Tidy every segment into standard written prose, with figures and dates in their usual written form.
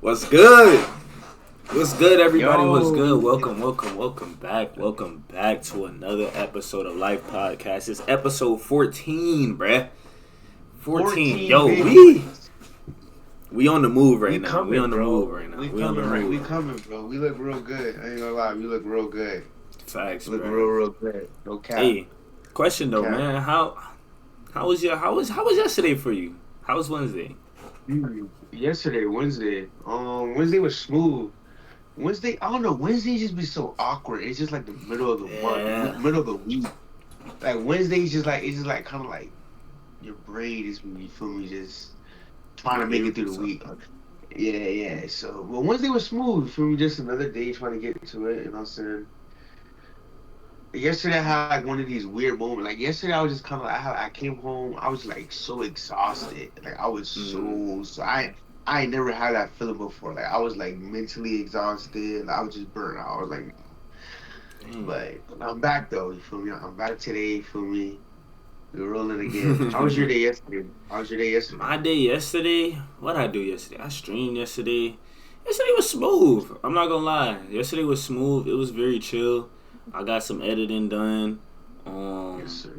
What's good? What's good, everybody? What's Yo, good? Welcome back. Welcome back to another episode of L.I.F.E Podcast. It's episode 14, bruh. 14. 14 Yo, baby. we on the move right We now. We coming, on the move bro. right now. We We on the coming right. We move. coming, bro. We look real good. I ain't gonna lie. We look real good. Facts, Look bruh. real good. No cap. Hey, question No though, cap. man. How was yesterday for you? How was Wednesday? Yesterday, Wednesday. Wednesday was smooth. Wednesday, I don't know. Wednesday just be so awkward. It's just like the middle of the month, Yeah. middle of the week. Like Wednesday's just like it's just like kind of like your brain is you feel me just trying to Nah, make you're it through the so. week. Yeah. So, well, Wednesday was smooth. For me, just another day trying to get to it. You know what I'm saying? Yesterday I had like one of these weird moments. Like yesterday I was just kind of like I came home. I was like so exhausted. Like I was Mm, I ain't never had that feeling before. Like I was like mentally exhausted. I was just burnt out. I was like, dang. but I'm back though. You feel me? I'm back today. You feel me? We're rolling again. How was your day yesterday? How was your day yesterday? My day yesterday, what I do yesterday? I streamed yesterday. Yesterday was smooth. I'm not gonna lie. Yesterday was smooth. It was very chill. I got some editing done. Yes, Um, sir.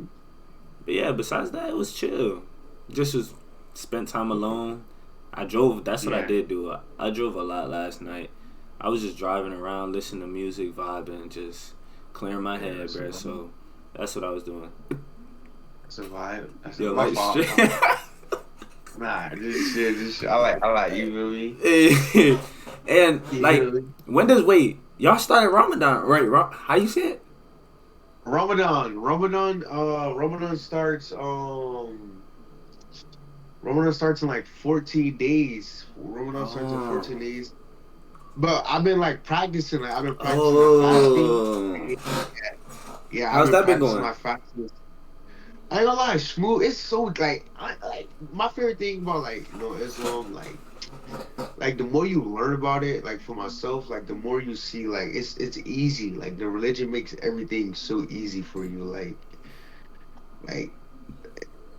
but yeah, besides that, it was chill. Just was spent time alone. I drove. That's what I Yeah. did do. I drove a lot last night. I was just driving around, listening to music, vibing, just clearing my Yeah, head, that's a bruh. vibe. So that's what I was doing. That's a vibe. That's a, Yo, my like fault. straight. My fault. Nah, this shit. I like you, feel me? And You like, feel me? when does wait? Y'all started Ramadan, right? How you say it? Ramadan starts Ramadan starts in like 14 days. Ramadan starts in Oh, 14 days. But I've been practicing my fasting. oh. Yeah, yeah, I've How's been that been practicing going? my fasting. I ain't gonna lie, smooth. It's so like I like my favorite thing about like Islam, like the more you learn about it, like for myself, like the more you see like it's easy. Like the religion makes everything so easy for you. Like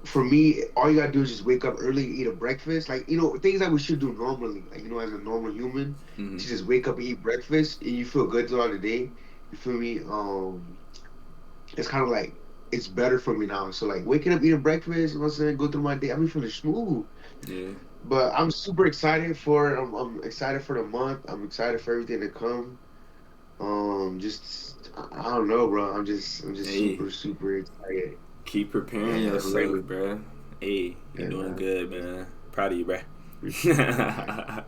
for me, all you gotta do is just wake up early, eat a breakfast, like things that we should do normally, like as a normal human, Hmm. to just wake up and eat breakfast, and you feel good throughout the day. You feel me? It's kind of like it's better for me now. So like waking up, eating breakfast, you know what I'm saying, go through my day, I be feeling smooth. Yeah. But I'm super excited for I'm excited for the month. I'm excited for everything to come. Just I don't know, bro. I'm just Hey, super excited. keep preparing Yeah, I'm yourself, ready. bruh. Hey, you're Yeah, doing man. good, man. Proud of you, bruh. Appreciate that, man.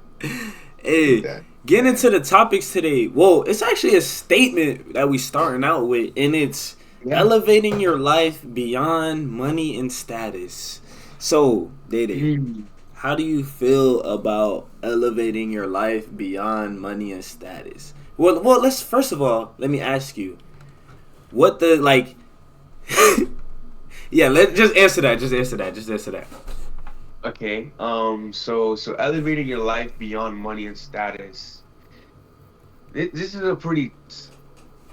Appreciate Hey, that. getting Yeah. into the topics today. Whoa, it's actually a statement that we starting out with, and it's Yeah. elevating your life beyond money and status. So, Dede, Mm. how do you feel about elevating your life beyond money and status? Well, let's first of all let me ask you, what the like? Yeah, let just answer that. Just answer that. Just answer that. Okay. So elevating your life beyond money and status. This is a pretty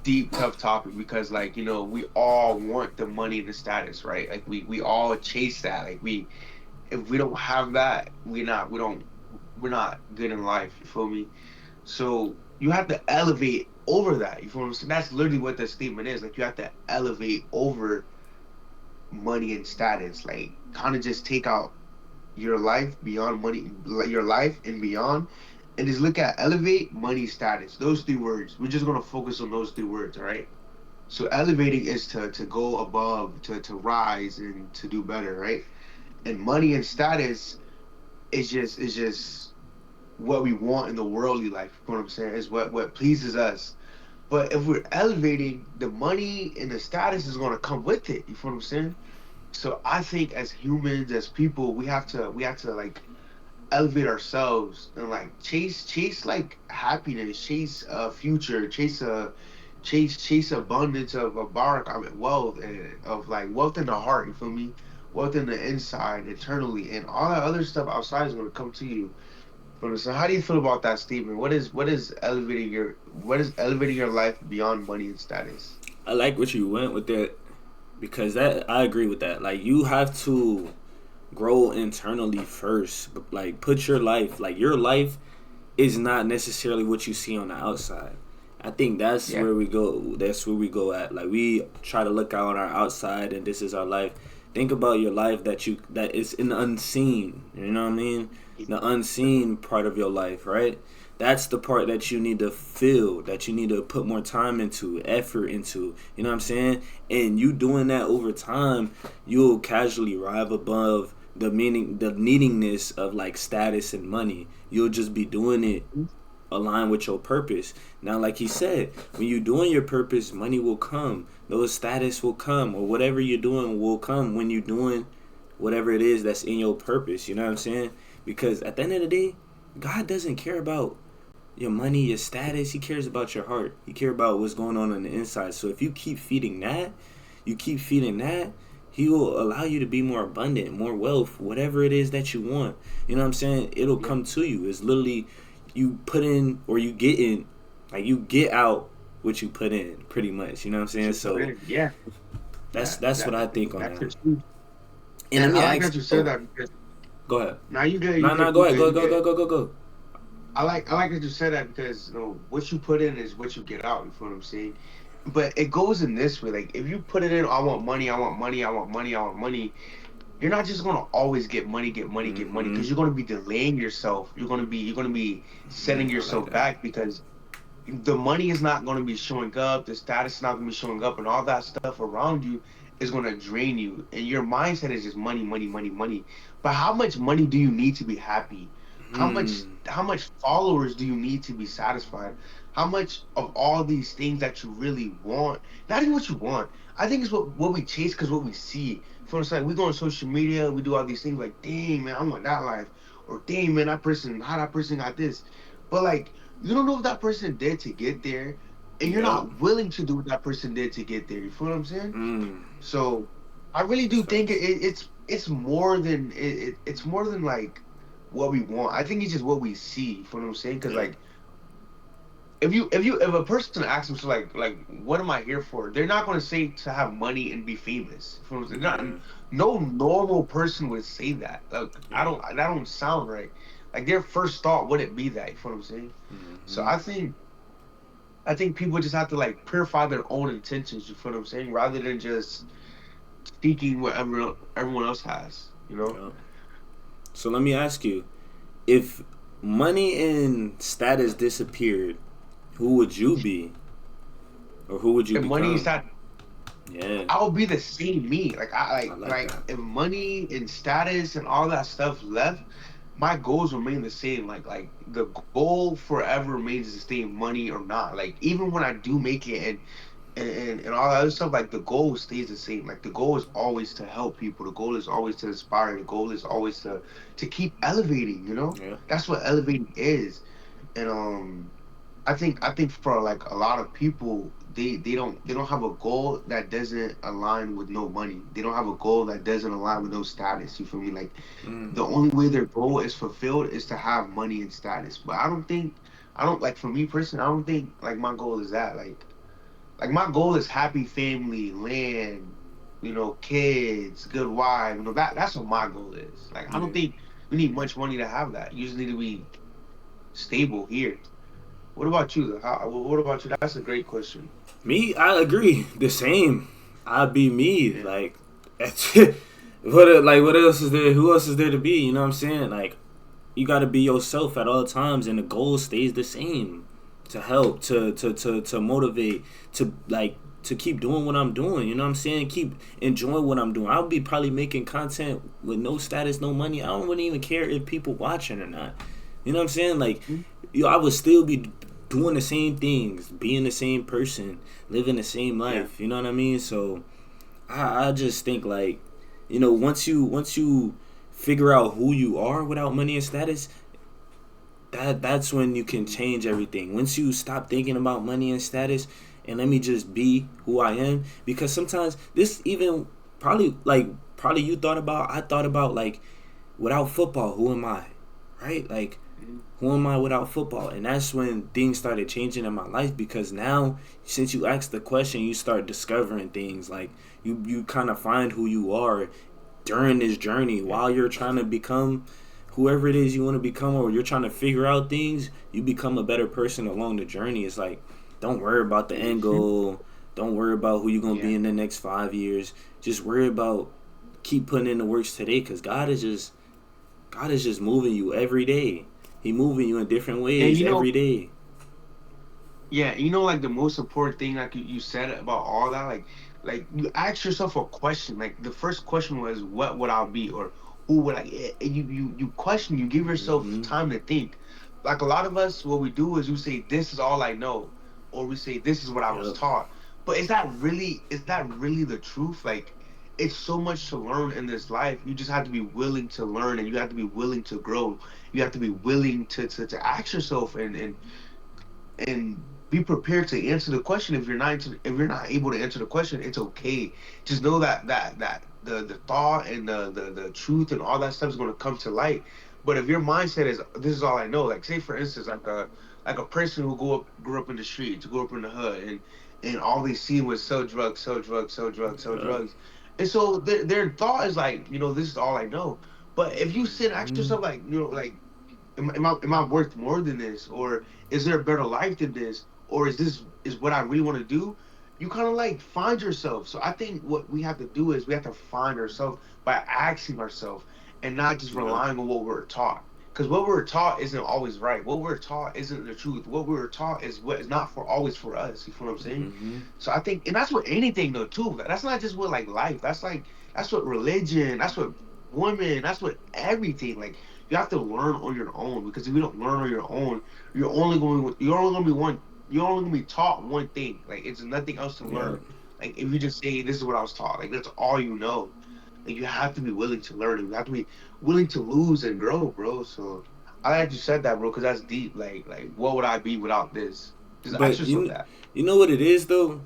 deep, tough topic because, like, we all want the money and the status, right? Like, we all chase that. Like, if we don't have that, we're not good in life. You feel me? So you have to elevate over that. You feel what I'm saying? That's literally what the statement is. Like, you have to elevate over money and status. Like, kind of just take out your life beyond money, like, your life and beyond, and just look at elevate, money, status. Those three words. We're just gonna focus on those three words, all right? So elevating is to go above, to rise and to do better, right? And money and status is just what we want in the worldly life. You know what I'm saying? Is what pleases us. But if we're elevating, the money and the status is gonna come with it. You feel what I'm saying? So I think as humans, as people, we have to like elevate ourselves and like chase like happiness, chase a future, chase abundance of barak, I mean, wealth, and of like wealth in the heart. You feel me? Wealth in the inside, internally, and all that other stuff outside is going to come to you. So how do you feel about that statement? What is elevating your life beyond money and status? I like what you went with that because that I agree with that. Like you have to grow internally first. Like put your life, like your life. is not necessarily what you see on the outside. I think that's Yeah. where we go. That's where we go at. Like we try to look out on our outside, and this is our life. Think about your life that is in the unseen. You know what I mean? The unseen part of your life, right? That's the part that you need to feel, that you need to put more time into, effort into. You know what I'm saying? And you doing that over time, you'll casually rise above the needingness of like status and money. You'll just be doing it align with your purpose. Now, like he said, when you're doing your purpose, money will come. Those status will come, or whatever you're doing will come when you're doing whatever it is that's in your purpose. You know what I'm saying? Because at the end of the day, God doesn't care about your money, your status. He cares about your heart. He cares about what's going on the inside. So if you keep feeding that, he will allow you to be more abundant, more wealth, whatever it is that you want. You know what I'm saying? It'll Yeah. come to you. It's literally you put in or you get in, like you get out what you put in, pretty much. You know what I'm saying? Should put So in. Yeah. that's Yeah. that's what I think on That's that. the truth. And let And me I like ask. that you said Oh, that because go ahead. now you good, you No, good, no, go you ahead. good, Go, you go, good. go, go, go, go. I like that you said that because what you put in is what you get out. You feel what I'm saying? But it goes in this way. Like if you put it in, I want money, I want money, I want money, I want money. You're not just gonna always get money, get money, get money, Mm-hmm. because you're gonna be delaying yourself. You're gonna be setting I like yourself that. back because the money is not going to be showing up, the status is not going to be showing up, and all that stuff around you is going to drain you. And your mindset is just money, money, money, money. But how much money do you need to be happy? Hmm. How much followers do you need to be satisfied? How much of all these things that you really want? Not even what you want. I think it's what we chase because what we see. For instance, we go on social media, we do all these things like, dang man, I want that life, or dang man, how that person got this. But like you don't know what that person did to get there, and you're Yep. not willing to do what that person did to get there. You feel what I'm saying? Mm. So I really That's do think facts. it's more than it's more than like what we want. I think it's just what we see. You feel what I'm saying? Because Yeah. like if a person asks them so like what am I here for? They're not going to say to have money and be famous. You feel what I'm saying? Not, Yeah. no normal person would say that. Like I Yeah. don't that don't sound right. Like their first thought wouldn't be that. You feel what I'm saying? So Mm-hmm. I think people just have to like purify their own intentions. You feel what I'm saying? Rather than just seeking what everyone else has. You know, Yep. So let me ask you, if money and status disappeared, who would you be, or who would you if money is become? that, Yeah. I'll be the same me. Like I I like like that. if money and status and all that stuff left, my goals remain the same. Like the goal forever remains the same, money or not. Like even when I do make it and all that other stuff, like the goal stays the same. Like the goal is always to help people. The goal is always to inspire. The goal is always to keep elevating. Yeah. That's what elevating is. And I think for like a lot of people, they don't have a goal that doesn't align with no money. They don't have a goal that doesn't align with no status. You feel me? Like Mm. the only way their goal is fulfilled is to have money and status. But I don't like for me personally, I don't think like my goal is that. Like my goal is happy family, land, kids, good wife. That's what my goal is. Like I don't Yeah. think we need much money to have that. You just need to be stable here. What about you? What about you? That's a great question. Me, I agree. The same. I'd be me. Yeah. Like, what else is there? Who else is there to be? You know what I'm saying? Like, you got to be yourself at all times, and the goal stays the same. To help, to motivate, to keep doing what I'm doing. You know what I'm saying? Keep enjoying what I'm doing. I'll be probably making content with no status, no money. I don't really even care if people watching or not. You know what I'm saying? Like, Mhm. I would still be doing the same things, being the same person, living the same Yeah. life. You know what I mean? So I just think like, once you figure out who you are without money and status, that's when you can change everything. Once you stop thinking about money and status, and let me just be who I am, because sometimes this even probably you thought about, I thought about like, without football, who am I, right? Like, Mhm. who am I without football? And that's when things started changing in my life, because now, since you asked the question, you start discovering things. Like, you kind of find who you are during this journey Yeah. while you're trying to become whoever it is you want to become, or you're trying to figure out things, you become a better person along the journey. It's like, don't worry about the end Hmm. goal. Don't worry about who you're gonna Yeah. be in the next 5 years. Just worry about keep putting in the works today, because God is just moving you every day. He moving you in different And ways you know, every day. yeah, like the most important thing, like you said about all that, like you ask yourself a question. Like the first question was, "What would I be?" or "Who would I?" And you question. You give yourself Hmm. time to think. Like a lot of us, what we do is we say, "This is all I know," or we say, "This is what I was Yep. taught." But is that really the truth? Like, it's so much to learn in this life. You just have to be willing to learn, and you have to be willing to grow. You have to be willing to ask yourself and be prepared to answer the question. If you're not able to answer the question, it's okay. Just know that the thought and the truth and all that stuff is going to come to light. But if your mindset is, this is all I know, like say for instance, like a person who grew up in the streets, grew up in the hood, and all they see was sell drugs, sell drugs, sell drugs, sell Yep. drugs. And so their thought is like, this is all I know. But if you sit and ask Hmm. yourself, like, like, am I worth more than this, or is there a better life than this, or is what I really want to do? You kind of like find yourself. So I think what we have to do is we have to find ourselves by asking ourselves and not just Yep. relying on what we're taught. Because what we're taught isn't always right. What we're taught isn't the truth. What we're taught is what is not for always for us. You feel what I'm saying? Hmm. So I think, and that's what anything though too. That's not just what like life. That's what religion. That's what women. That's what everything. Like you have to learn on your own, because if you don't learn on your own, you're only gonna be taught one thing. Like it's nothing else to Yep. learn. Like if you just say this is what I was taught, like that's all you know. Like you have to be willing to learn, and you have to be willing to lose and grow, bro. So I like you said that, bro, because that's deep. Like what would I be without this? Just ask But yourself that. you know what it is though.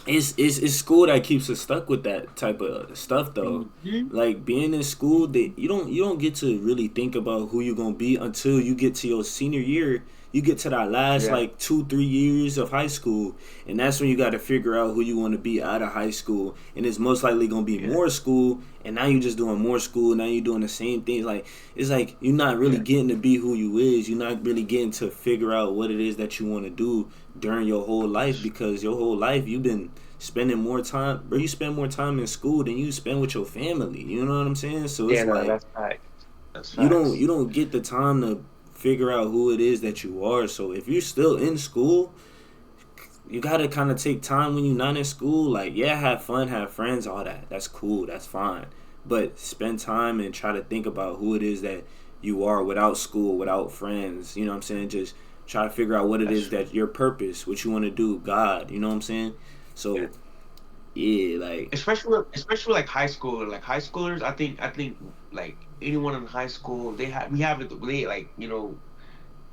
It's school that keeps us stuck with that type of stuff though. Hmm. Like being in school, that you don't get to really think about who you're gonna be until you get to your senior year. You get to that last Yeah. like 2-3 years of high school, and that's when you got to figure out who you want to be out of high school. And it's most likely gonna be Yeah. more school, and now you're just doing more school. Now you're doing the same things. Like it's like you're not really Yeah. getting to be who you is. You're not really getting to figure out what it is that you want to do during your whole life, because your whole life you've been spending more time, or you spend more time in school than you spend with your family. You know what I'm saying? So it's Yeah. No, like that's facts. That's you don't facts. you don't get the time to figure out who it is that you are. So if you're still in school, you gotta kind of take time when you're not in school. Like, yeah, have fun, have friends, all that. That's cool. That's fine. But spend time and try to think about who it is that you are without school, without friends. You know what I'm saying? Just try to figure out what it That's is true. that your purpose, what you want to do, God. You know what I'm saying? Yeah. So yeah, like Especially like high school, like high schoolers. I think like anyone in high school, we have it. They like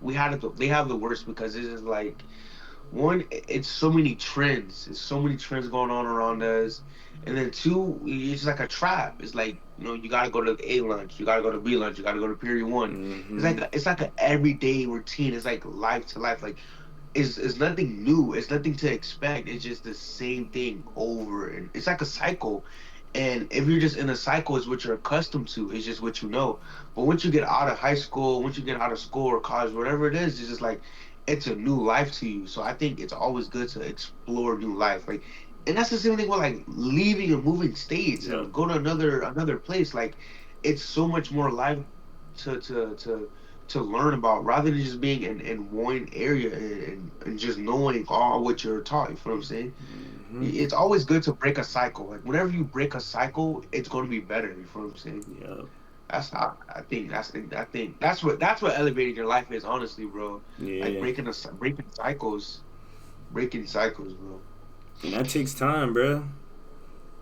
we had it. They have the worst because it is like one, it's so many trends. It's so many trends going on around us. And then two, it's like a trap. It's like, you gotta go to A lunch, you gotta go to B lunch, you gotta go to period one. mm-hmm. It's like an everyday routine. It's like life to life. Like it's nothing new. It's nothing to expect. It's just the same thing over, and it's like a cycle. And if you're just in a cycle, it's what you're accustomed to. It's just what you know. But once you get out of high school, once you get out of school or college, whatever it is, it's just like it's a new life to you. So I think it's always good to explore new life. Like, and that's the same thing with like leaving and moving states Yep. and go to another place. Like, it's so much more life to to to to learn about, rather than just being in one area and just knowing all what you're taught. You feel what I'm saying? Mm-hmm. It's always good to break a cycle. Like whenever you break a cycle, it's going to be better. You feel what I'm saying? Yep. That's how I think that's what elevating your life is, honestly, bro. Like Yeah. breaking cycles, bro. And that takes time, bro.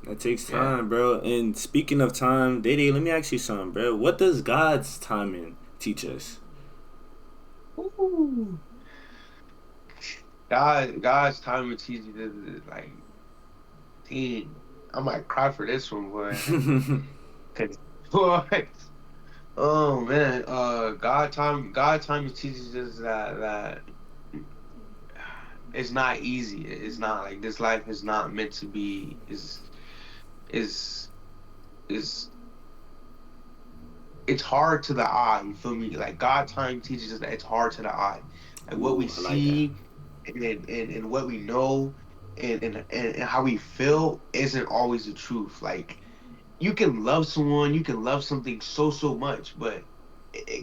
That takes Yeah. time, bro. And speaking of time, Dede, let me ask you something, bro. What does God's timing teach us? Ooh. God's time is easy to like. Dang, I might cry for this one, boy. Cause boy, oh man, God time teaches us that it's not easy. It's not like this life is not meant to be is is it's hard to the eye. You feel me? Like God time teaches us that it's hard to the eye. Like what we Ooh, I like that. see and what we know and how we feel isn't always the truth. Like you can love someone, you can love something so much, but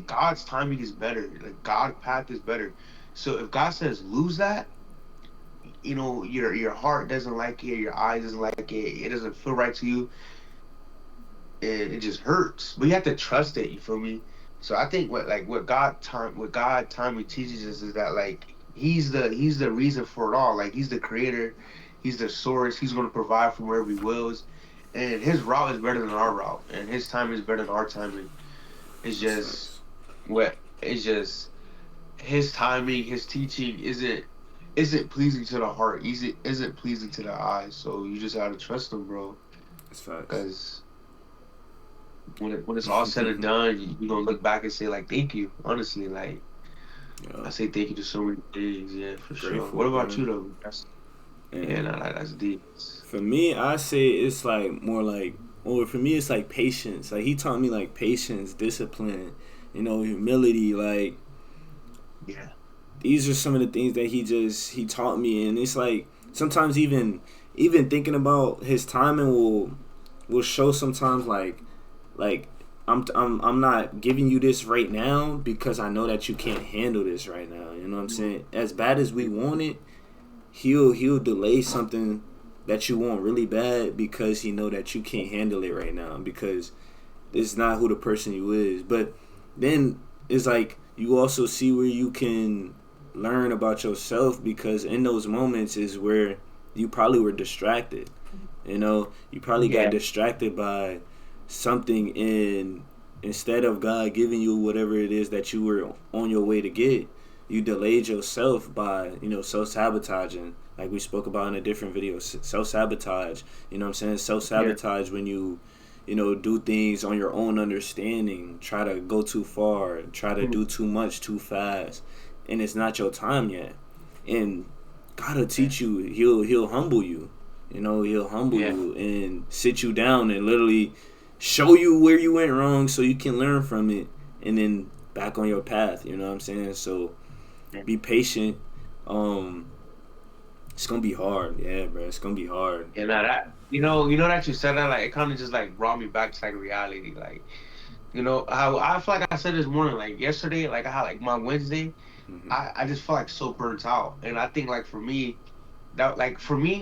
God's timing is better. Like God's path is better. So if God says lose that, your heart doesn't like it, your eyes doesn't like it, it doesn't feel right to you, and it just hurts. But you have to trust it. You feel me? So I think what God timing teaches us is that like he's the reason for it all. Like he's the creator, he's the source. He's going to provide from wherever he wills, and his route is better than our route, and his time is better than our timing. It's That's just facts. what it's just his timing, his teaching isn't pleasing to the heart, isn't pleasing to the eyes. So you just gotta trust him, bro. That's facts. Because when it's all said and done, you gonna look back and say like, thank you. Honestly, like Yeah, I say thank you to so many things. Yeah, for sure. grateful, What about bro. you though? That's yeah, And nah, that's deep. for me, I say it's like more like, or for me, it's like patience. Like he taught me like patience, discipline, humility. Like Yeah. these are some of the things that he taught me, and it's like sometimes even thinking about his timing will show sometimes like I'm not giving you this right now because I know that you can't handle this right now. You know what I'm saying? As bad as we want it, he'll delay something that you want really bad because he know that you can't handle it right now because it's not who the person you is. But then it's like you also see where you can learn about yourself because in those moments is where you probably were distracted. You probably got Yeah. distracted by something in instead of God giving you whatever it is that you were on your way to get, you delayed yourself by, self sabotaging. Like we spoke about in a different video, self sabotage. You know what I'm saying? Self Yeah. sabotage when you do things on your own understanding, try to go too far, try to Mm. do too much too fast, and it's not your time yet. And God'll Yeah. teach you. He'll humble you. He'll humble Yeah. you and sit you down and literally show you where you went wrong so you can learn from it and then back on your path. You know what I'm saying? So Yeah. be patient. Um, it's gonna be hard. Yeah, bro. It's gonna be hard. And now that that you said that, like it kind of just like brought me back to like reality. Like, how I feel like I said this morning, like yesterday, like I had like my Wednesday. Hmm. I just felt like so burnt out. And I think like for me,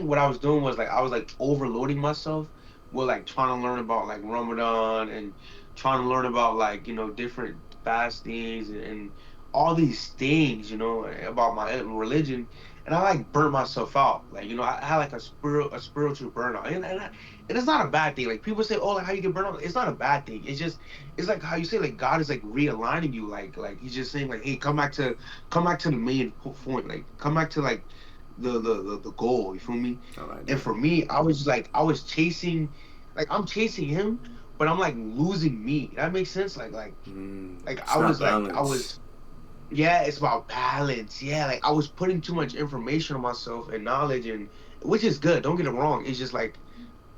what I was doing was like I was like overloading myself with like trying to learn about like Ramadan and trying to learn about like, different fastings and all these things, about my religion. And I like burnt myself out. Like, I had like a spiritual burnout. And it's not a bad thing. Like people say, oh, like how you get burnt out. It's not a bad thing. It's like how you say like God is like realigning you. Like he's just saying like, hey, come back to the main point. Like come back to like the goal. You feel me? I like And that. for me, I was chasing, like I'm chasing him, but I'm like losing me. That makes sense. Like It's not I balance. was yeah, it's about balance. Yeah, like I was putting too much information on myself and knowledge, and which is good. Don't get it wrong. It's just like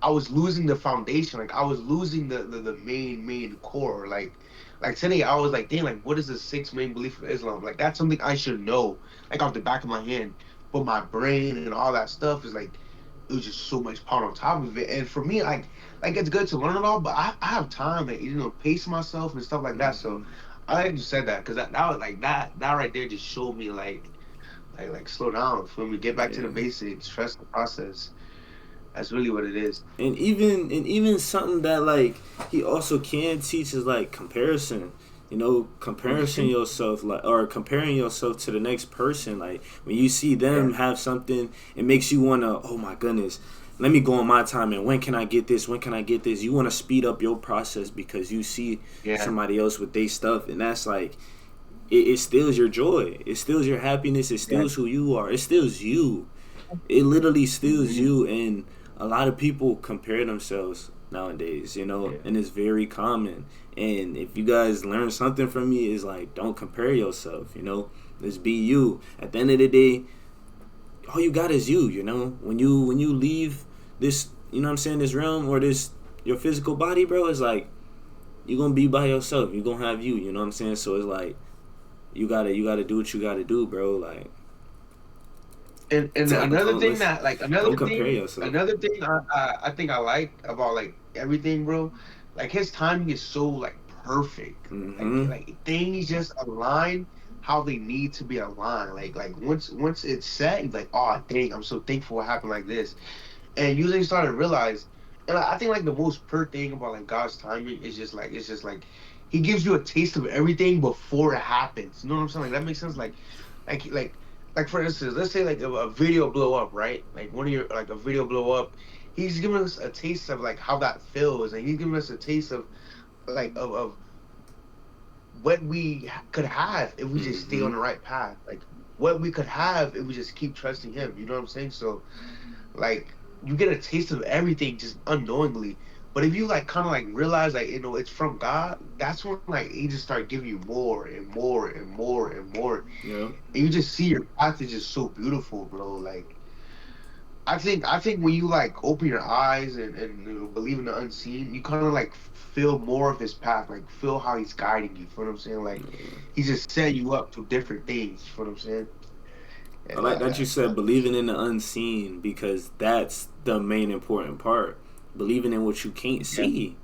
I was losing the foundation. Like I was losing the main core. Like today, I was like, dang, like what is the six main belief of Islam? Like that's something I should know, like off the back of my hand. But my brain and all that stuff is like it was just so much power on top of it. And for me, like it's good to learn it all, but I have time to pace myself and stuff like that. So Hmm. I like just said that because that was like that right there just showed me like slow down for me, get back to the Yeah. basics, trust the process. That's really what it is. And even something that like he also can teach is like comparison. Comparison Mhm. yourself like or comparing yourself to the next person. Like when you see Yeah, them have something, it makes you wanna. Oh my goodness, let me go on my time and when can I get this? When can I get this? You want to speed up your process because you see yeah, somebody else with their stuff, and that's like it steals your joy. It steals your happiness. It yeah. steals who you are. It steals you. It literally steals Hmm. you, and a lot of people compare themselves nowadays, Yeah, and it's very common. And if you guys learn something from me, is like don't compare yourself, just be you. At the end of the day, all you got is you, when you leave this, what I'm saying, this realm or this your physical body, bro, it's like you're gonna be by yourself. You're gonna have you. You know what I'm saying? So it's like you gotta do what you gotta do, bro. Like And don't another don't thing listen. that like Don't compare yourself. another thing I think I like about like everything, bro, like his timing is so like perfect. Mm-hmm. Like things just align how they need to be aligned. Like once it's set, you're like, oh dang, I'm so thankful it happened like this. And you then start to realize, and I think like the most per thing about like God's timing is just like it's just like He gives you a taste of everything before it happens. You know what I'm saying? Like that makes sense. Like like like for instance, let's say like a video blow up, right? Like one of your like a video blow up. He's giving us a taste of like how that feels, and he's giving us a taste of of what we could have if we just stay Mm-hmm. on the right path. Like what we could have if we just keep trusting Him. You know what I'm saying? So like you get a taste of everything just unknowingly. But if you like kind of like realize like it's from God, that's when like He just start giving you more and more and more and more, Yeah. and you just see your path is just so beautiful, bro. Like I think when you like open your eyes and believe in the unseen, you kind of like feel more of His path, like feel how He's guiding you. You know what I'm saying? Like He's just setting you up to different things. You know what I'm saying? I And like that you said that's believing in the unseen because that's the main important part. Believing in what you can't yeah, see.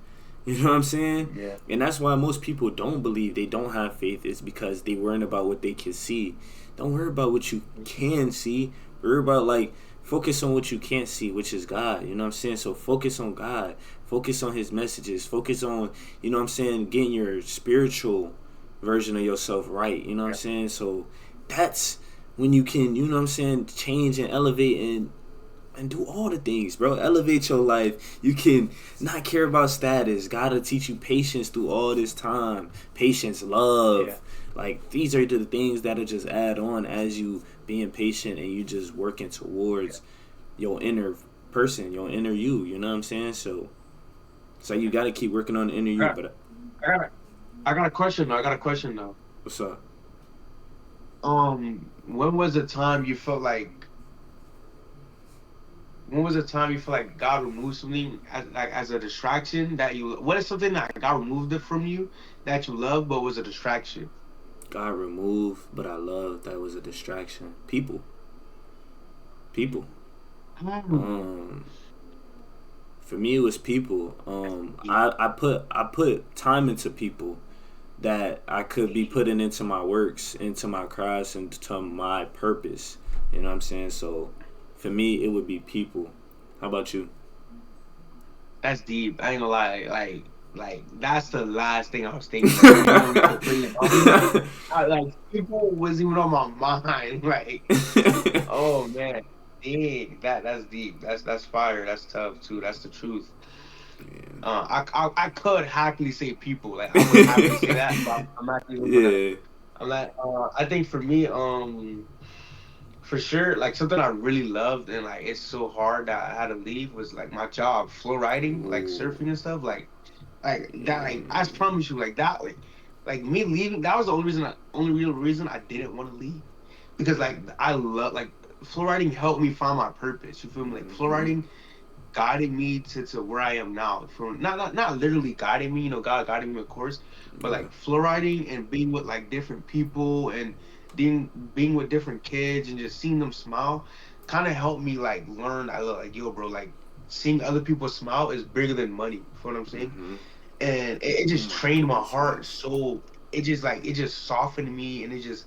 You know what I'm saying? yeah, And that's why most people don't believe, they don't have faith, is because they worrying about what they can see. Don't worry about what you can see. Worry about like focus on what you can't see, which is God. You know what I'm saying? So focus on God. Focus on his messages. Focus on, you know what I'm saying, getting your spiritual version of yourself right. You know what I'm yeah. saying? So that's when you can, you know what I'm saying, change and elevate and do all the things, bro. Elevate your life. You can not care about status. Gotta teach you patience through all this time. Patience, Yeah. love. Like these are the things that'll just add on as you being patient and you just working towards your inner person, your inner you. You know what I'm saying? So you gotta keep working on the inner I you. got, But I got a question though. I got a question though. what's up? When was the time you felt like? When was the time you feel like God removed something as a distraction that you? What is something that God removed it from you that you love but was a distraction? God removed, but I love that was a distraction. People. Hmm. Um, For me, it was people. Deep, I put time into people that I could be deep. putting into my works, into my crafts, and to my purpose. You know what I'm saying? So, for me, it would be people. How about you? That's deep. I ain't gonna lie. Like that's the last thing I was thinking of. Being completely honest, like people was even on my mind. Like, oh man, dang, that's deep. That's fire. That's tough too. That's the truth. I could happily say people. Like I would happily say that, but I'm actually gonna. Yeah. I'm like, I think for me, for sure, like something I really loved and like it's so hard that I had to leave was like my job, flow riding, like Ooh. surfing and stuff. Like that. Like I Mm, promise you, like that. Like me leaving. That was the only reason. Only real reason I didn't want to leave because yeah. like I love like flow riding helped me find my purpose. You feel me? Like flow Mm-hmm. riding guided me to where I am now. From not literally guiding me, God guiding me, of course, but Yeah. like flow riding and being with like different people and being with different kids and just seeing them smile, kind of helped me like learn. I like yo, bro, like seeing other people smile is bigger than money. You feel what I'm saying? Mm-hmm. And it Oh just my trained my goodness, heart yes. so. It just softened me and it just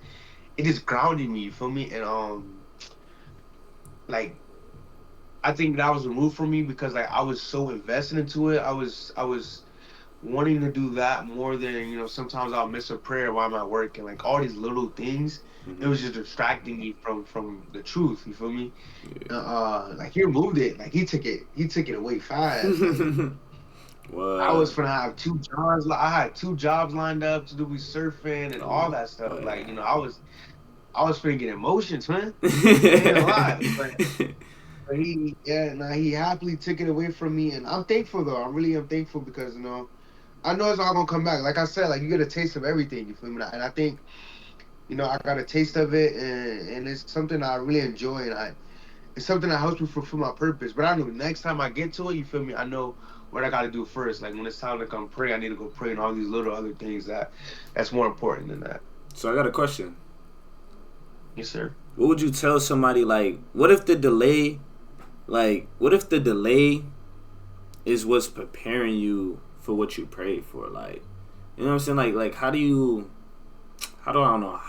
grounded me. You feel me? And like I think that was removed from me because like I was so invested into it. I was wanting to do that more than sometimes I'll miss a prayer while I'm at work and like all these little things. It Mm-hmm. was just distracting me from the truth. You feel me? Yeah. Like he removed it. Like he took it away fast. Like I was What? gonna have two jobs. I had two jobs lined up to do with surfing and all Oh, that stuff. Like yeah. I was finna get emotions, man. I ain't gonna lie, but he, yeah, nah, he happily took it away from me, and I'm thankful though. I really am thankful because I know it's all gonna come back. Like I said, like you get a taste of everything. You feel me? And I think I got a taste of it, and it's something I really enjoy, and it's something that helps me fulfill my purpose. But I know next time I get to it, you feel me? I know what I got to do first. Like when it's time to come pray, I need to go pray and all these little other things that's more important than that. So I got a question. Yes, sir. What would you tell somebody, like, what if the delay, what if the delay is what's preparing you for what you prayed for? Like, you know what I'm saying? Like how do you, how do I don't know,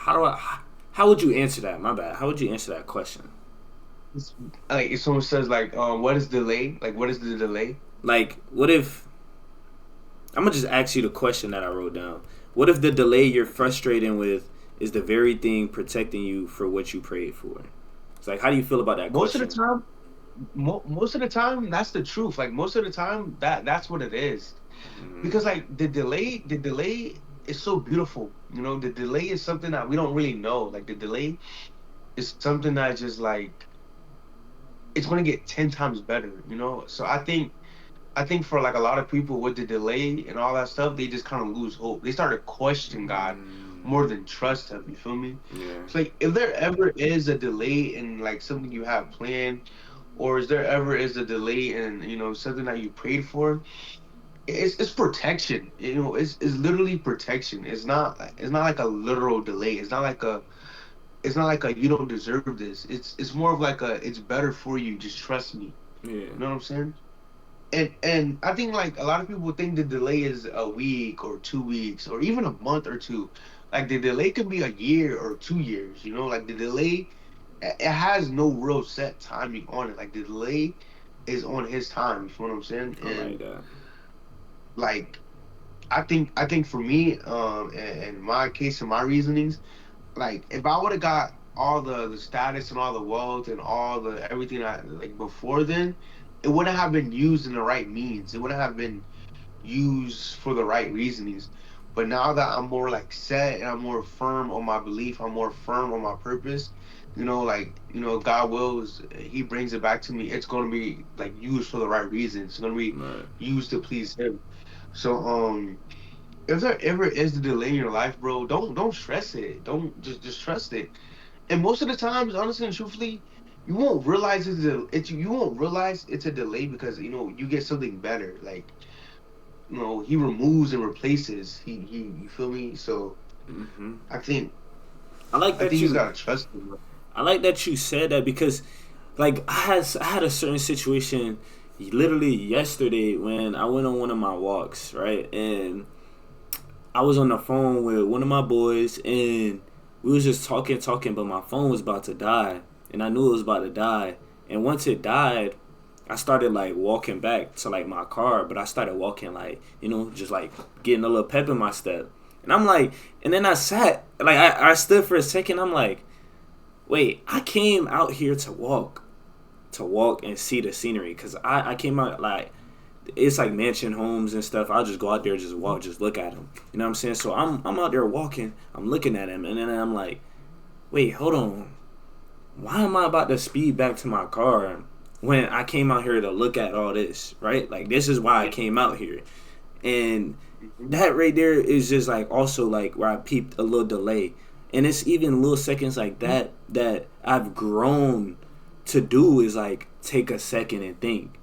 how would you answer that? My bad. How would you answer that question? It's, like if someone says like, what is delay? Like, what is the delay? Like, what if I'm gonna just ask you the question that I wrote down. What if the delay you're frustrating with is the very thing protecting you for what you prayed for? It's like, how do you feel about that Most of the question? time, most of the time, that's the truth. Like most of the time, that's what it is. Mm-hmm. Because like the delay is so beautiful. You know, the delay is something that we don't really know. Like the delay is something that just like it's gonna get 10 times better. You know, so I think for like a lot of people with the delay and all that stuff, they just kind of lose hope. They start to question God Mm, more than trust Him. You feel me? yeah. So like, if there ever is a delay in like something you have planned, or is there ever is a delay in something that you prayed for, it's protection. You know, it's literally protection. It's not like a literal delay. It's not like a you don't deserve this. It's more of like a it's better for you. Just trust me. Yeah. You know what I'm saying? And I think like a lot of people think the delay is a week or 2 weeks or even a month or two. Like the delay could be a year or 2 years. You know, like the delay, it has no real set timing on it. Like the delay is on his time. You feel what I'm saying? I like And that. like I think for me, in my case and my reasonings, like if I would have got all the status and all the wealth and all the everything I like before then, it wouldn't have been used in the right means. It wouldn't have been used for the right reasonings. But now that I'm more like set and I'm more firm on my belief, I'm more firm on my purpose. Like God wills, He brings it back to me. It's gonna be like used for the right reasons. It's gonna be Right. used to please Him. So if there ever is a delay in your life, bro, don't stress it. Don't just trust it. And most of the times, honestly and truthfully, you won't realize you won't realize it's a delay because you get something better. Like he removes and replaces. He you feel me? So Hmm. I think I like I think that you just you. gotta trust him. I like that you said that because, like, I had a certain situation, literally yesterday when I went on one of my walks, right, and I was on the phone with one of my boys, and we was just talking, but my phone was about to die, and I knew it was about to die, and once it died, I started like walking back to like my car, but I started walking like just like getting a little pep in my step, and I'm like, and then I sat like I stood for a second. I'm like, wait, I came out here to walk and see the scenery, because I came out like it's like mansion homes and stuff. I'll just go out there, just walk, just look at them. You know what I'm saying? So I'm out there walking, I'm looking at him, and then I'm like, wait, hold on, why am I about to speed back to my car when I came out here to look at all this, right? Like, this is why I Yeah. came out here. And Hmm. that right there is just like also like where I peeped a little delay. And it's even little seconds like that that I've grown to do, is like take a second and think.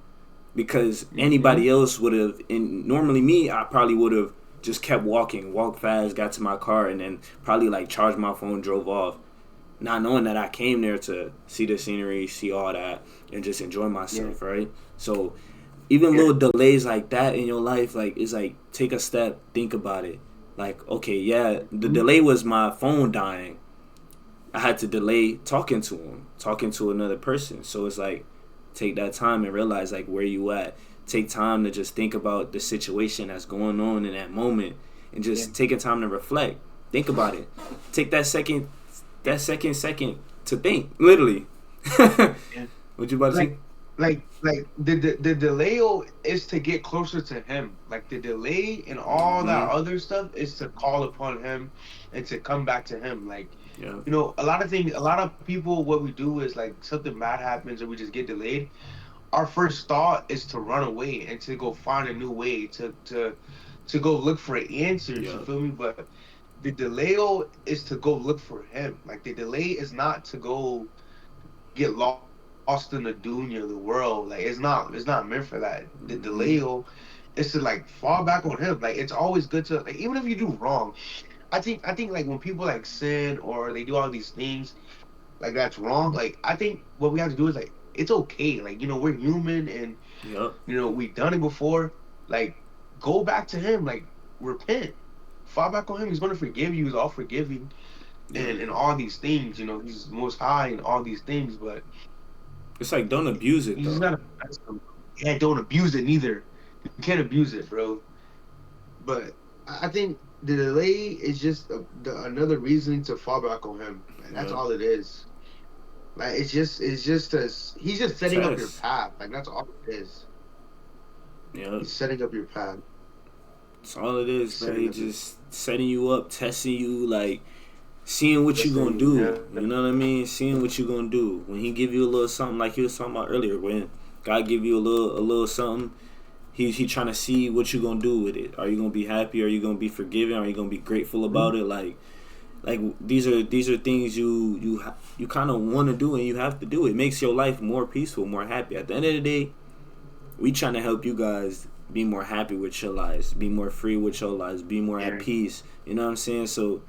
Because Hmm. anybody else would have, and normally me, I probably would have just kept walking, walked fast, got to my car, and then probably like charged my phone, drove off, not knowing that I came there to see the scenery, see all that, and just enjoy Yeah. myself, right? So even Yeah. little delays like that in your life, like, it's like, take a step, think about it. Like, okay, yeah, the Hmm. delay was my phone dying. I had to delay talking to him, talking to another person. So it's like, take that time and realize like where you at. Take time to just think about the situation that's going on in that moment, and Yeah. just taking time to reflect. Think about it. Take that second to think. Literally. Yeah. What you about to Like say? the delay is to get closer to him. Like the delay and all that Mm-hmm. other stuff is to call upon him and to come back to him. Like, Yeah. a lot of things, a lot of people, what we do is like something bad happens or we just get delayed. Our first thought is to run away and to go find a new way to go look for answers. You Yeah. feel me? But the delay is to go look for him. Like the delay is not to go get lost. lost in the dunya of the world. Like it's not meant for that. The Mm-hmm. delay is to like fall back on him. Like it's always good to like even if you do wrong. I think like when people like sin or they do all these things like that's wrong. Like I think what we have to do is like it's okay. Like we're human and Yep. we've done it before. Like go back to him. Like repent. Fall back on him. He's gonna forgive you. He's all forgiving Yep. and all these things. He's most high and all these things. But It's like don't abuse it you just though. gotta yeah, don't abuse it neither. You can't abuse it, bro. But I think the delay is just another reason to fall back on him. Like, that's Yep. all it is. Like it's just he's just setting up your Test. path. Like that's all it is. Yep. He's setting up your path. That's all it is, He's bro. setting He up your just setting you up, testing you, like seeing what you gonna destiny. do. Yeah. You know what I mean? Seeing what you gonna do. When he give you a little something, like he was talking about earlier, when God give you a little something, he trying to see what you gonna do with it. Are you gonna be happy? Are you gonna be forgiving? Are you gonna be grateful about it? Like these are things you kind of want to do and you have to do. It makes your life more peaceful, more happy. At the end of the day, we trying to help you guys be more happy with your lives, be more free with your lives, be more at Yeah. peace. You know what I'm saying? So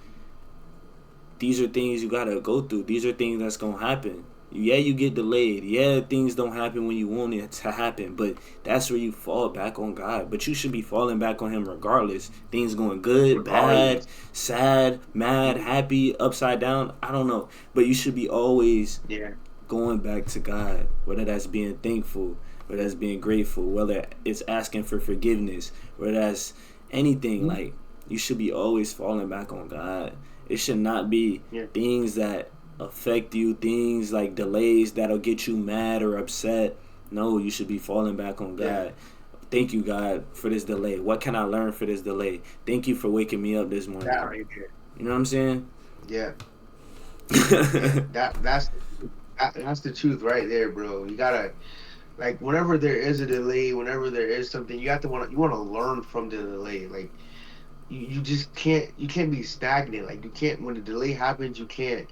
these are things you gotta go through. These are things that's gonna happen. Yeah, you get delayed. Yeah, things don't happen when you want it to happen. But that's where you fall back on God. But you should be falling back on Him regardless. Things going good, bad, Regardless. sad, mad, happy, upside down. I don't know. But you should be always Yeah. going back to God. Whether that's being thankful, whether that's being grateful, whether it's asking for forgiveness, whether that's anything. Like you should be always falling back on God. It should not be Yeah. things that affect you, things like delays that'll get you mad or upset. No, you should be falling back on Yeah. God. Thank you, God, for this delay. What can I learn for this delay? Thank you for waking me up this That morning. right there. You know what I'm saying? Yeah. Yeah. That's the truth right there, bro. You gotta like whenever there is a delay, whenever there is something, you want to learn from the delay. Like you just can't be stagnant. Like you can't when the delay happens, you can't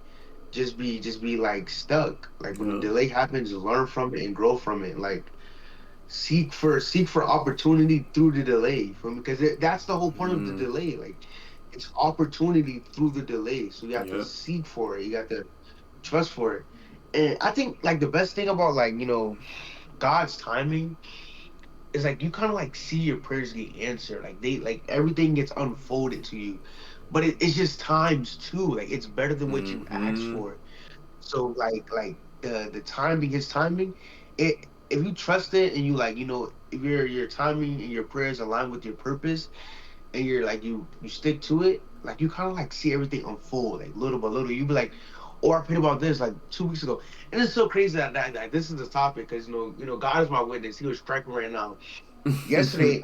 just be like stuck. Like when the Yep. delay happens, learn from it and grow from it. Like seek for opportunity through the delay. You feel me? Because that's the whole point of the Mm, delay. Like it's opportunity through the delay. So you have to yep. seek for it. You got to trust for it. And I think like the best thing about like God's timing is like you kind of like see your prayers get answered. Like they like everything gets unfolded to you. But it's just times two. Like it's better than what you asked Mm-hmm. for. So like the timing, his timing, it if you trust it and you like if your timing and your prayers align with your purpose and you're like you stick to it, like you kind of like see everything unfold like little by little. You be like, or I prayed about this like 2 weeks ago, and it's so crazy that this is the topic because God is my witness. He was striking right now. Yesterday,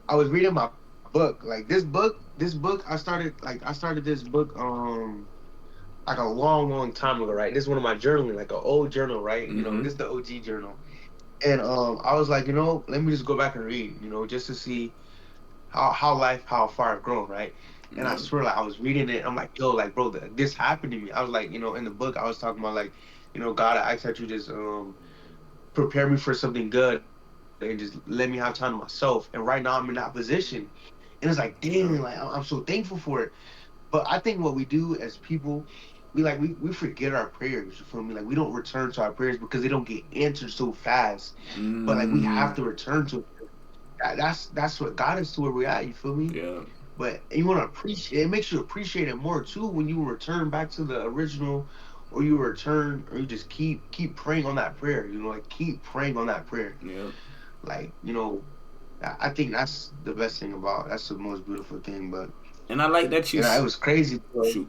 I was reading my book. Like this book, I started this book like a long, long time ago, right? This is one of my journaling, like an old journal, right? Mm-hmm. This is the OG journal. And I was like, let me just go back and read, just to see how far I've grown, right? And I Yep. swear, like I was reading it, I'm like, yo, like bro, this happened to me. I was like, in the book, I was talking about like, God, I ask that you just prepare me for something good and just let me have time to myself. And right now, I'm in that position, and it's like, dang, like Yep. I'm so thankful for it. But I think what we do as people, we forget our prayers. You feel me? Like we don't return to our prayers because they don't get answered so fast. But like we have Mm, to return to it. That's what got us to where we're at. You feel me? yeah. But you want to appreciate. It makes you appreciate it more too when you return back to the original, or you return, or you just keep praying on that prayer. Like keep praying on that prayer. Yep. Like I think that's the best thing about. That's the most beautiful thing. But And I like that it was crazy. Bro. shoot.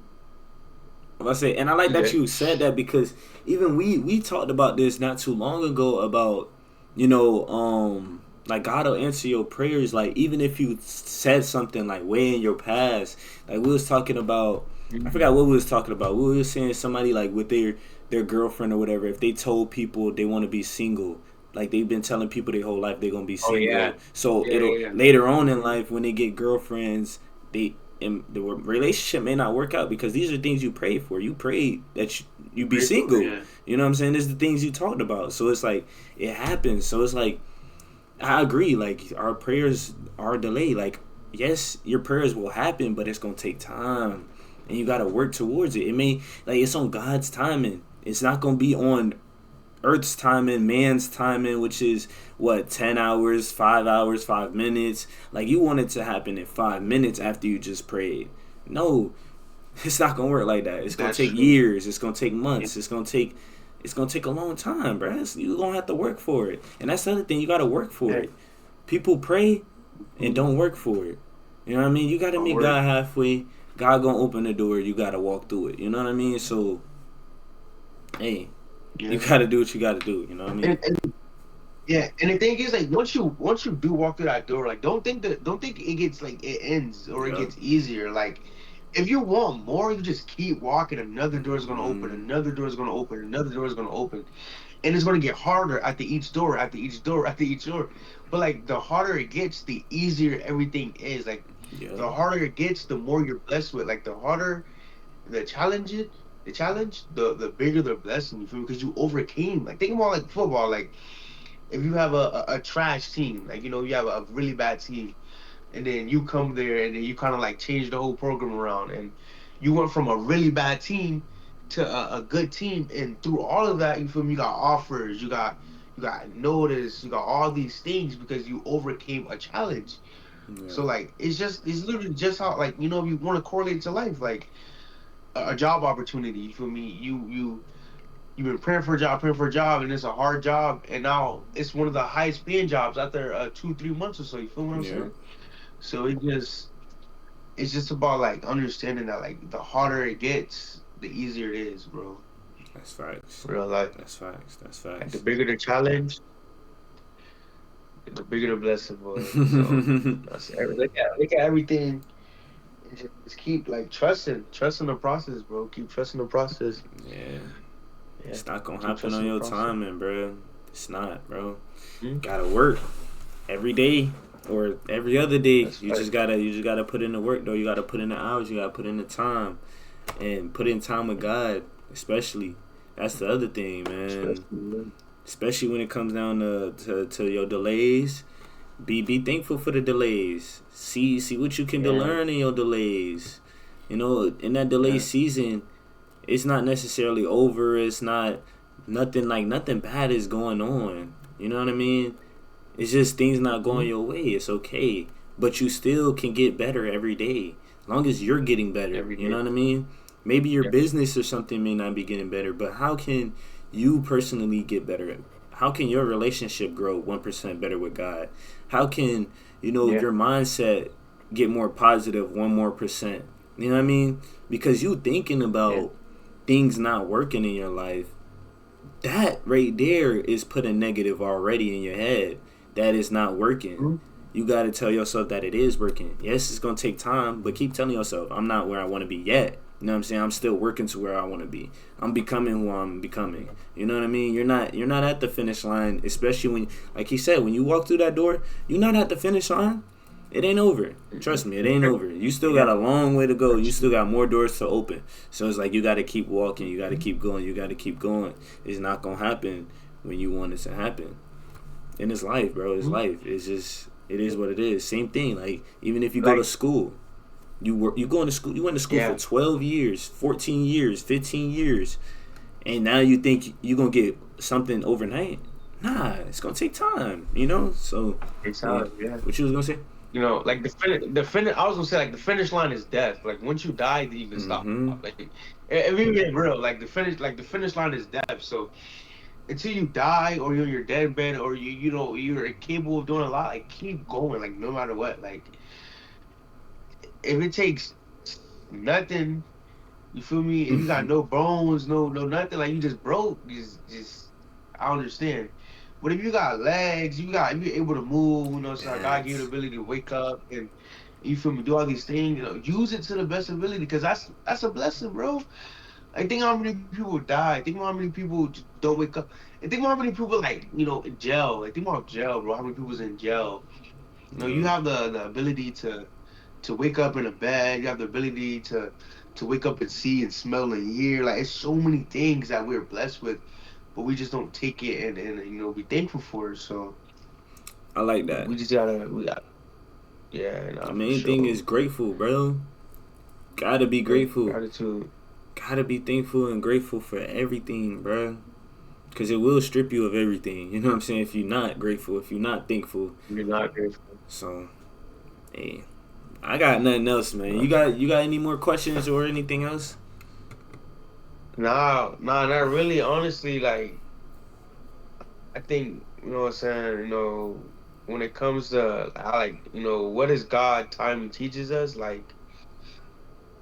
If I say, and I like that Okay. you said that because even we talked about this not too long ago about like God will answer your prayers like even if you said something like way in your past. Like we was talking about, I Mhm. forgot what we was talking about. We were saying somebody like with their girlfriend or whatever, if they told people they want to be single, like they've been telling people their whole life they're gonna be Oh yeah, single, so yeah, it'll yeah. later on in life when they get girlfriends, they and the relationship may not work out because these are things you prayed for. You prayed that you be Pray for, single. yeah. You know what I'm saying? This is the things you talked about. So it's like it happens. So it's like I agree. Like our prayers are delayed. Like yes, your prayers will happen, but it's gonna take time, and you gotta work towards it. It may like it's on God's timing. It's not gonna be on Earth's timing, man's timing, which is what 10 hours, 5 hours, 5 minutes. Like you want it to happen in 5 minutes after you just prayed. No, it's not gonna work like that. It's gonna That's take true. years. It's gonna take Yeah. months. It's gonna take a long time, bro. You gonna have to work for it, and that's the other thing. You gotta work for Yeah. it. People pray and don't work for it. You know what I mean? You gotta Don't meet work. God halfway. God gonna open the door. You gotta walk through it. You know what I mean? So, hey, you Yeah. gotta do what you gotta do. You know what I mean? And yeah, and the thing is, like, once you do walk through that door, like, don't think it gets like it ends or it Yeah. gets easier. Like, if you want more, you just keep walking. Another door is gonna open. Mm, Another door is gonna open. Another door is gonna open, and it's gonna get harder after each door, after each door, after each door. But like, the harder it gets, the easier everything is. Like, yeah. the harder it gets, the more you're blessed with. Like, the harder the challenge, the bigger the blessing. You feel me? Because you overcame. Like, think about like football. Like, if you have a trash team, like, you have a really bad team, and then you come there and then you kind of like change the whole program around, and you went from a really bad team to a good team, and through all of that, you feel me? You got offers, you got notice, you got all these things because you overcame a challenge. Yeah. So like, it's literally just how, like, you want to correlate to life, like a job opportunity. You feel me? You've been praying for a job, and it's a hard job, and now it's one of the highest paying jobs after 2 3 months or so. You feel what I'm Yeah. saying? So it's just about like understanding that, like, the harder it gets, the easier it is, bro. That's facts. Real life. That's facts. That's Like, the facts. bigger the challenge, the bigger the blessing, boy. So that's look at everything, and just keep like trusting the process, bro. Keep trusting the process. Yeah. Yeah, It's not gonna keep happen on trusting the your process. timing, bro. It's not, bro. Mhm. Gotta work every day or every other day. That's You right. just gotta put in the work though. You gotta put in the hours. You gotta put in the time and put in time with God, especially. That's the other thing, man. Especially, Especially when it comes down to your delays. Be thankful for the delays. See what you can yeah, learn in your delays. You know, in that delay yeah. season, it's not necessarily over. It's not nothing bad is going on. You know what I mean? It's just things not going Mhm. your way. It's okay, but you still can get better every day. As long as you're getting better, Every you know day. what I mean? Maybe your Yeah. business or something may not be getting better, but how can you personally get better? How can your relationship grow 1% better with God? How can Yeah. your mindset get more positive 1 more percent? You know what I mean? Because you thinking Yeah. about things not working in your life, that right there is putting negative already in your head that is not working. Mhm. You got to tell yourself that it is working. Yes, it's going to take time, but keep telling yourself, I'm not where I want to be yet. You know what I'm saying? I'm still working to where I want to be. I'm becoming who I'm becoming. You know what I mean? You're not at the finish line, especially when, like he said, when you walk through that door, you're not at the finish line. It ain't over. Trust me, it ain't over. You still got Yeah. a long way to go. You That's still true. got more doors to open. So it's like you got to keep walking. You got to keep going. You got to keep going. It's not gonna happen when you want it to happen. And it's life, bro. It's Mhm. life. It's just it is what it is. Same thing. Like even if you go to Like, school, you going to school. You went to school for yeah. 12 years, 14 years, 15 years, and now you think you gonna get something overnight. Nah, it's gonna take time. So It's yeah. out. Yeah. What you was gonna say? Like the finish. I was gonna say, like, the finish line is death. Like, once you die, then you can stop. Mm-hmm. Like, if we get real, like the finish line is death. So until you die, or you're in your deathbed, or you're incapable of doing a lot, like, keep going. Like, no matter what. Like, if it takes nothing, you feel me? If you got no bones, no nothing, like, you just broke, just I understand. But if you got legs, if you're able to move, so God gave you the Yes. ability to wake up, and you feel me, do all these things, use it to the best ability, because that's a blessing, bro. Like, think how many people die. Think about how many people don't wake up. And think about how many people, like, in jail. Like, think about jail, bro. How many people's in jail? You Yeah. have the ability to to wake up in a bed. You have the ability to wake up and see and smell and hear. Like it's so many things that we're blessed with, but we just don't take it and be thankful for it. So I like that. we just gotta yeah, The nah, for main thing is sure. grateful, bro. Gotta be grateful. Gratitude. Gotta be thankful and grateful for everything, bro. Because it will strip you of everything. You know what I'm saying? If you're not grateful, if you're not thankful. You're not grateful. So, hey, I got nothing else, man. Nah, You got any more questions or anything else? not really. Honestly, like I think what I'm saying. When it comes to I like what is God timing teaches us. Like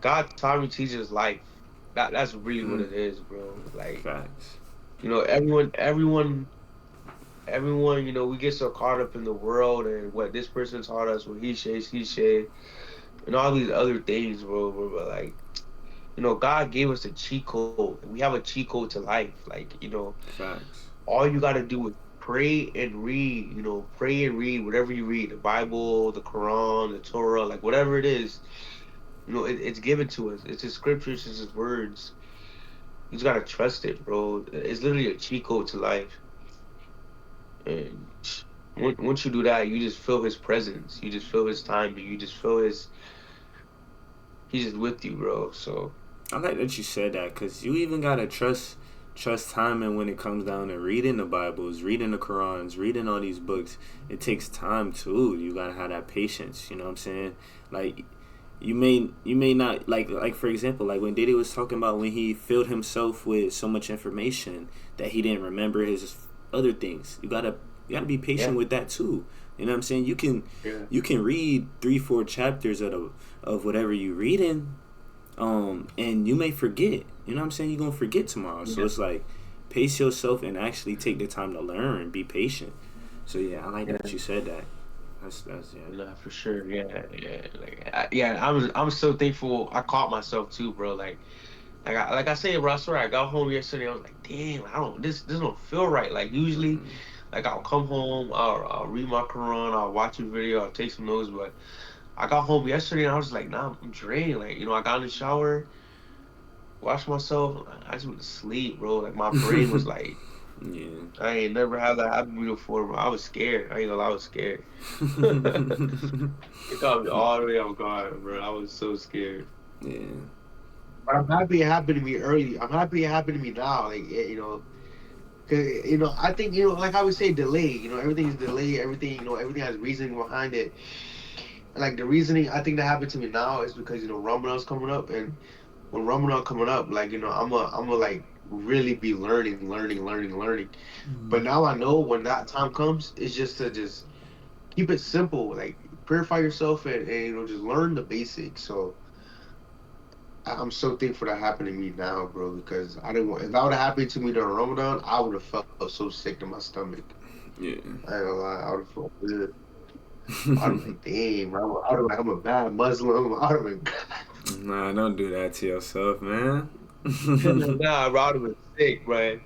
God timing teaches life. That's really what Mm, it is, bro. Like facts. everyone. We get so caught up in the world and what this person taught us, what he said, and all these other things, bro. But like God gave us a cheat code. We have a cheat code to life. Like Facts. all you got to do is pray and read. Pray and read whatever you read, the Bible, the Quran, the Torah, like whatever it is. It's given to us. It's His scriptures, it's His words. You just gotta trust it, bro. It's literally a cheat code to life. And once you do that, you just feel His presence. You just feel His time. You just feel He's just with you, bro. So I like that you said that because you even gotta trust timing when it comes down to reading the Bibles, reading the Qurans, reading all these books. It takes time too. You gotta have that patience. You know what I'm saying? Like you may not like for example, like when Diddy was talking about when he filled himself with so much information that he didn't remember his other things. You gotta be patient yeah, with that too. You know what I'm saying? You can yeah, you can read 3-4 chapters of whatever you reading, and you may forget. You know what I'm saying? You're gonna forget tomorrow. So yeah, it's like pace yourself and actually take the time to learn. Be patient. So yeah, I like that yeah. you said that. That's yeah. No, for sure. Yeah, yeah. Yeah. I'm so thankful. I caught myself too, bro. Like I said, bro. I swear, I got home yesterday. I was like, damn, I don't. This don't feel right. Like usually, Mm, like I'll come home, I'll read my Quran, I'll watch a video, I'll take some notes. But I got home yesterday and I was like, nah, I'm drained. Like I got in the shower, washed myself. I just went to sleep, bro. Like my brain was like, yeah. I ain't never had that happen to me before, bro. I was scared. I ain't gonna lie, I was scared. It got me all the way off guard, bro. I was so scared. Yeah. But I'm happy it happened to me early. I'm happy it happened to me now. Like, cause I think like I would say, delay. Everything is delayed. Everything, everything has reasoning behind it. And like the reasoning, I think that happened to me now is because Ramadan's coming up, and when Ramadan coming up, like I'm a like really be learning. But now I know when that time comes, it's just to just keep it simple. Like purify yourself and just learn the basics. So I'm so thankful that happened to me now, bro. Because I didn't want if that would have happened to me during Ramadan, I would have felt so sick in my stomach. Yeah. I ain't gonna lie, I would have felt good. I'd have been like, damn, bro. I'd have been like, I'm a bad Muslim. I'd have been, Nah, don't do that to yourself, man. nah, bro. I'd have been sick, bro.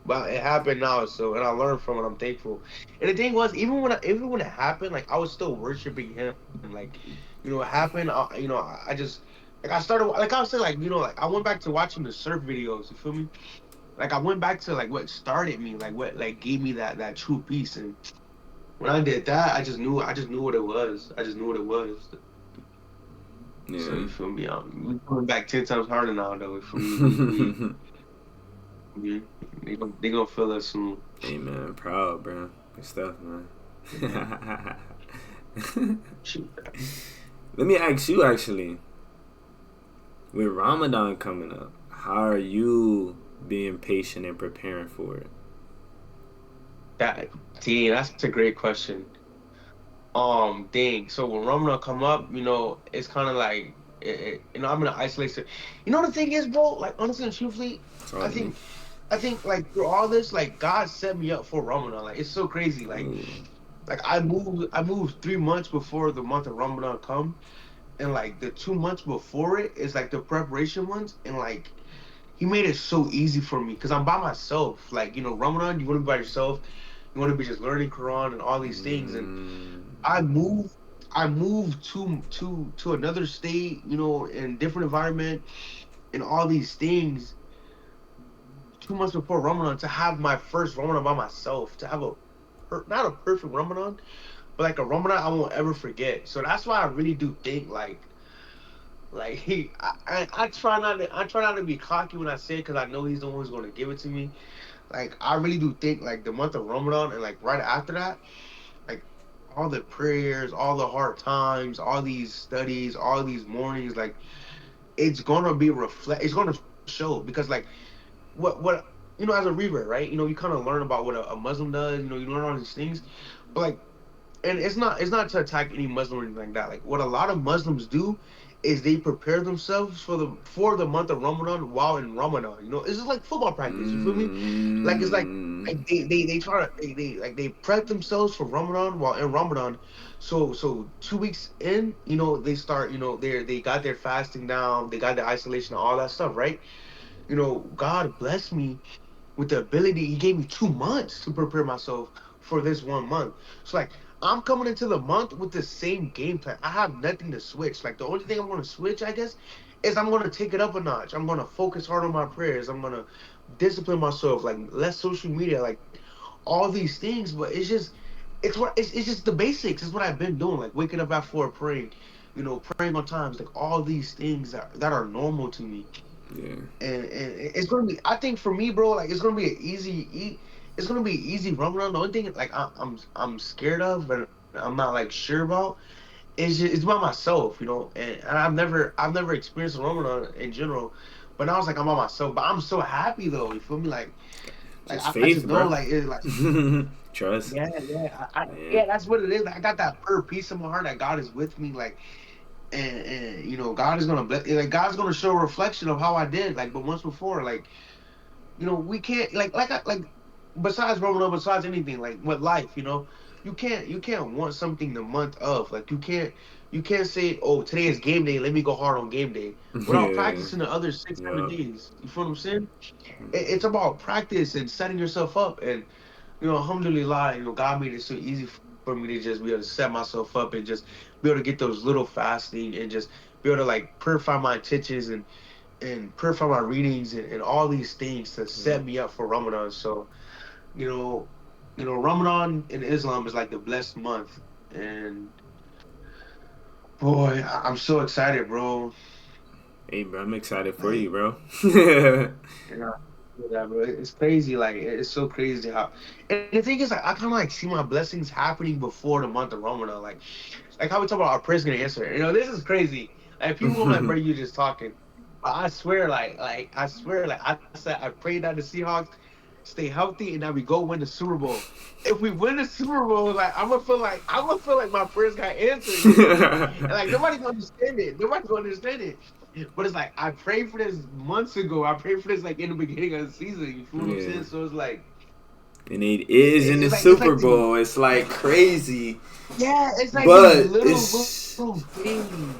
But it happened now, so and I learned from it. I'm thankful. And the thing was, even when it happened, like I was still worshiping him. Like, it happened. I just like I started like I was saying, like like I went back to watching the surf videos. You feel me? Like I went back to like what started me, like what like gave me that true peace. And when I did that, I just knew what it was. I just knew what it was. So Yeah. you feel me? We coming back 10 times harder now, though. For me, we they gonna feel us soon. Hey man, proud, bro. Good stuff, man. Shoot. Let me ask you actually, with Ramadan coming up, how are you being patient and preparing for it? That, Dean, that's a great question. Dang. So when Ramadan come up, it's kind of like, I'm gonna isolate it. The thing is, bro. Like honestly and truthfully, Talk I to me. think, I think like through all this, like God set me up for Ramadan. Like it's so crazy. Ooh. Like I moved 3 months before the month of Ramadan come, and like the 2 months before it is like the preparation ones, and like He made it so easy for me because I'm by myself. Like Ramadan, you want to be by yourself. You want to be just learning Quran and all these things, and Mm, I moved. I moved to another state, in different environment and all these things 2 months before Ramadan to have my first Ramadan by myself, to have not a perfect Ramadan, but like a Ramadan I won't ever forget. So that's why I really do think like I try not to be cocky when I say it because I know he's the one who's going to give it to me. Like I really do think like the month of Ramadan and like right after that, like all the prayers, all the hard times, all these studies, all these mornings, like it's gonna be reflect. It's gonna show because like what as a revert, right? You kind of learn about what a Muslim does. You learn all these things, but like and it's not to attack any Muslim or anything like that. Like what a lot of Muslims do is they prepare themselves for the month of Ramadan while in Ramadan. It's just like football practice. You feel me? Like it's like Mm, they try to they prep themselves for Ramadan while in Ramadan. So 2 weeks in, they start. They got their fasting down. They got their isolation, all that stuff, right? God bless me with the ability. He gave me 2 months to prepare myself for this 1 month. So like I'm coming into the month with the same game plan. I have nothing to switch. Like the only thing I'm gonna switch, I guess, is I'm gonna take it up a notch. I'm gonna focus hard on my prayers. I'm gonna discipline myself, like less social media, like all these things. But it's just the basics. It's what I've been doing, like waking up at 4, praying, praying on times, like all these things that are normal to me. yeah, And it's gonna be. I think for me, bro, like it's gonna be an easy eat. It's gonna be easy Ramadan. The only thing like I'm scared of, but I'm not like sure about is just it's about myself, And I've never experienced Ramadan in general, but now it's like I'm by myself. But I'm so happy though. You feel me? Like just I just faith, know bro. like it's like Trust. Yeah, yeah, that's what it is. Like, I got that peace in my heart that God is with me. Like and God is gonna bless. Like God's gonna show a reflection of how I did. Like but once before, like we can't like besides Ramadan, besides anything, like with life, you can't want something the month of. Like you can't say, oh, today is game day, let me go hard on game day without yeah, practicing the other six, seven yeah. days. You feel what I'm saying? It's about practice and setting yourself up and alhamdulillah, God made it so easy for me to just be able to set myself up and just be able to get those little fasting and just be able to like purify my intentions and purify my readings and all these things to Yeah. set me up for Ramadan. So, you know, Ramadan in Islam is like the blessed month. And boy, I'm so excited, bro. Hey, bro, I'm excited for you, Like, bro. yeah, yeah, bro. It's crazy. Like, it's so crazy how. And the thing is, like, I kind of like see my blessings happening before the month of Ramadan. Like how we talk about our prayers gonna answer. This is crazy. Like people gonna be like, bro, you just talking. But I swear, I swear, like I said, I prayed that the Seahawks stay healthy and that we go win the Super Bowl. If we win the Super Bowl, like I'm gonna feel like my prayers got answered. You feel me? And like nobody's gonna understand it. Nobody's gonna understand it. But it's like I prayed for this months ago. I prayed for this like in the beginning of the season. You feel what I'm yeah. saying? So it's like And it is in the it's Super like these Bowl. It's like crazy, yeah, it's like these but little it's things.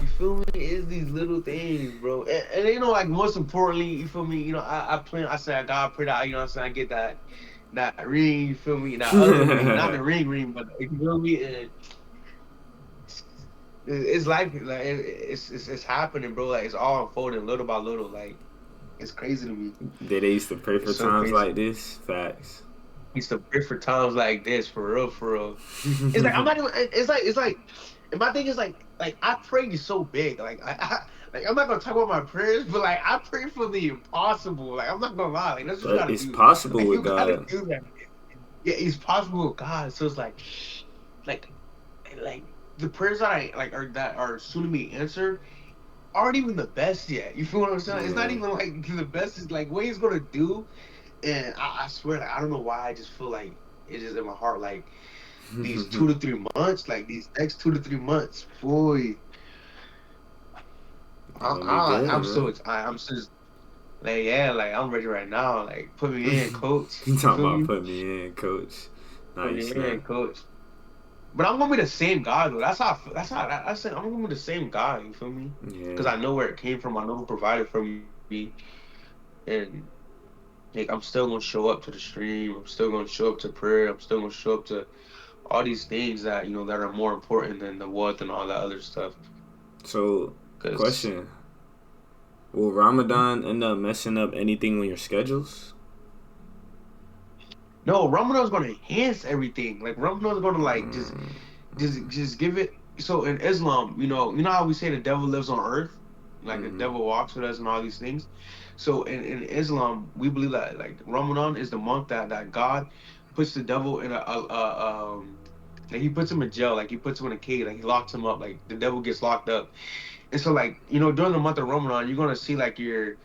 You feel me? It's these little things, bro. And like most importantly, you feel me? I pray. I say, God, pray that I'm saying I get that ring. You feel me? That other ring, not the ring, but you feel me? And it's like it's happening, bro. Like it's all unfolding little by little. Like it's crazy to me. they used to pray for It's so times crazy. like this. Facts. Used to pray for times like this, for real, for real. It's like I'm not even. It's like, and my thing is like I pray so big. Like I'm not gonna talk about my prayers, but like I pray for the impossible. Like I'm not gonna lie. Like that's what you But gotta it's do. possible Like with you gotta God. do that. Yeah, it's possible with God. So it's like like the prayers that I like are that are soon to be answered aren't even the best yet. You feel what I'm saying? It's not Yeah. even like the best is like what he's gonna do. And I swear, like, I don't know why I just feel like it's just in my heart, like these 2 to 3 months, like these next 2 to 3 months, boy, It's gonna be good, man. I'm so like yeah, like I'm ready right now. Like put me in, coach. You You talking feel about me? put me in, coach? Put Nice, me man. in, coach. But I'm gonna be the same guy though. That's how I said I'm gonna be the same guy. You feel me? Yeah. Because I know where it came from. I know who provided for me, and like I'm still gonna show up to the stream. I'm still gonna show up to prayer. I'm still gonna show up to all these things that that are more important than the wealth and all that other stuff. So, Because question: will Ramadan end up messing up anything on your schedules? no, Ramadan's going to enhance everything. Like Ramadan's going to like Mm, just give it. So in Islam, you know how we say the devil lives on earth, like the mm-hmm. devil walks with us and all these things. So in Islam, we believe that like Ramadan is the month that God puts the devil in like he puts him in jail, like he puts him in a cage, like he locks him up, like the devil gets locked up. And so like during the month of Ramadan, you're gonna see like your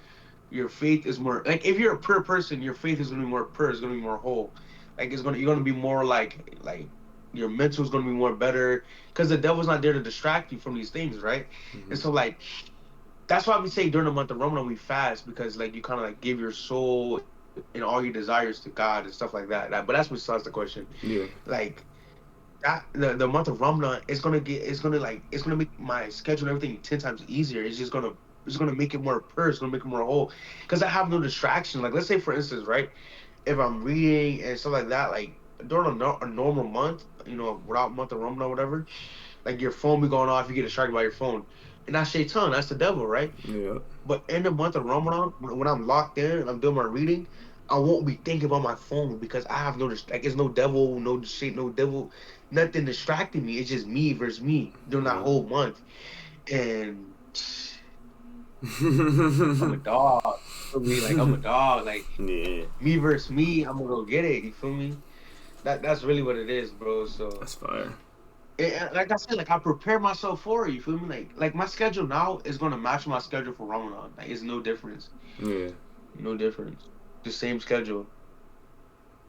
faith is more like if you're a pure person, your faith is gonna be more pure, it's gonna be more whole. Like you're gonna be more like your mental is gonna be more better because the devil's not there to distract you from these things, right? And Mm-hmm. so like that's why we say during the month of Ramadan we fast because like you kind of like give your soul and all your desires to God and stuff like that. But that's besides the question. Yeah. Like the month of Ramadan is gonna it's gonna make my schedule and everything 10 times easier. It's gonna make it more pure. It's gonna make it more whole because I have no distraction. Like let's say for instance, right, if I'm reading and stuff like that, like during a normal month, without month of Ramadan or whatever, like your phone be going off, you get distracted by your phone, and that's shaitan, that's the devil, right? Yeah. But in the month of Ramadan, when I'm locked in and I'm doing my reading, I won't be thinking about my phone because I have like it's no devil, no shit, no devil, nothing distracting me. It's just me versus me during that Yeah. whole month, and I'm a dog. For me, like I'm a dog. Like Yeah. me versus me, I'm gonna go get it. You feel me? That's really what it is, bro. So, That's fire. like I said, like I prepare myself for it. You feel me? Like my schedule now is gonna match my schedule for Ramadan. Like it's no difference. Yeah. No difference. The same schedule.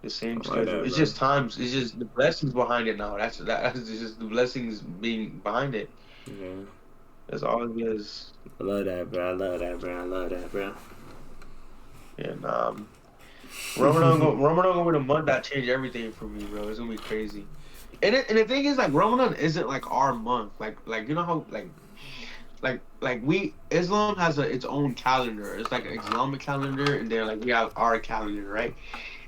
The same I like schedule. that, It's bro. just times. It's just the blessings behind it now. That's just the blessings being behind it. Yeah. That's all it is. I love that, bro. I love that, bro. I love that, bro. And Ramadan gonna be the month that changed everything for me, bro. It's gonna be crazy. And the thing is, like Ramadan isn't like our month. Like you know how like we Islam has its own calendar. It's like an Islamic calendar, and then like we have our calendar, right?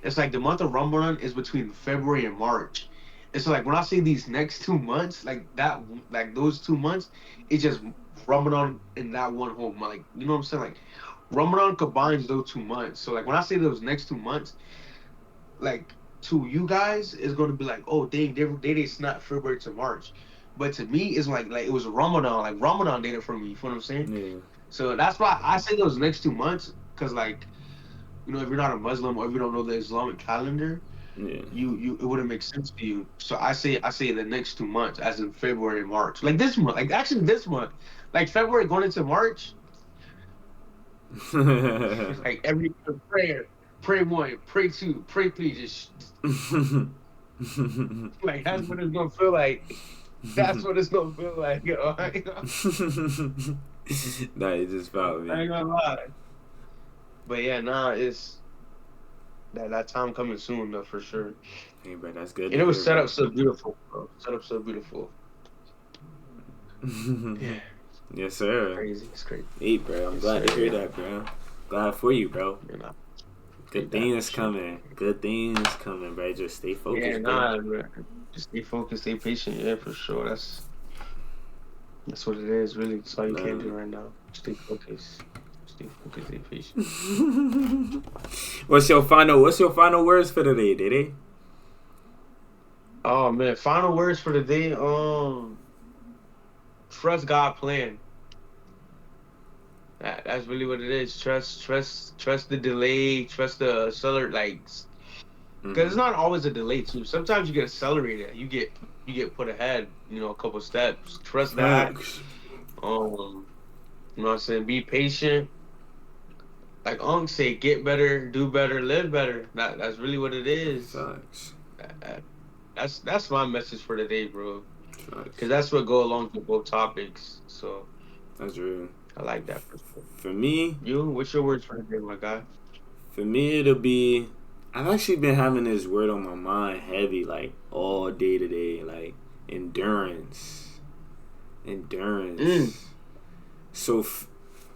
It's like the month of Ramadan is between February and March. It's so like when I say these next 2 months, like those 2 months, it's just Ramadan in that one whole month. Like you know what I'm saying? Like Ramadan combines those 2 months. So like when I say those next 2 months, like to you guys, it's gonna be like, oh dang, they snap February to March. But to me, it's like it was Ramadan. Like Ramadan did it for me. You feel what I'm saying? Yeah. So that's why I say those next 2 months, because like if you're not a Muslim or if you don't know the Islamic calendar, Yeah. you it wouldn't make sense to you. So I say the next 2 months, as in February and March. Like this month, like actually this month, like February going into March, like every prayer, pray one, pray two, pray three, just like that's what it's gonna feel like. That's what it's gonna feel like, yo. Nah, you just found I me. ain't gonna lie. But yeah, nah, it's that time coming soon though for sure. Hey, bro, that's good And to it was hear, set bro. up so beautiful, bro. Set up so beautiful. Yeah, Yes, sir. crazy. It's crazy. Hey, bro, I'm Yes, glad to sir. hear that, bro. Glad for you, bro. You know, Good appreciate that for things sure. coming. Good things coming, bro. Just stay Yeah, focused, bro. nah, bro. Just stay focused, stay patient. Yeah, for sure. That's what it is. Really, that's all you can do Um, right now. Stay focused. Stay focused. Stay patient. what's your final words for today, Dede? Oh man, final words for the day. Trust God plan. That's really what it is. Trust the delay. Trust the accelerate. Like, because Mm-hmm. it's not always a delay too. Sometimes you get accelerated. You get put ahead. A couple steps. Trust that. Facts. You know what I'm saying? Be patient. Like Unk say, get better, do better, live better. That's really what it is. Facts. That- that's my message for today, bro. Because Facts. that's what go along with both topics. So That's real. I like that for sure. For me, What's your words for today, my guy? for me, it'll be. I've actually been having this word on my mind heavy, like all day today, like endurance. Mm. Endurance. So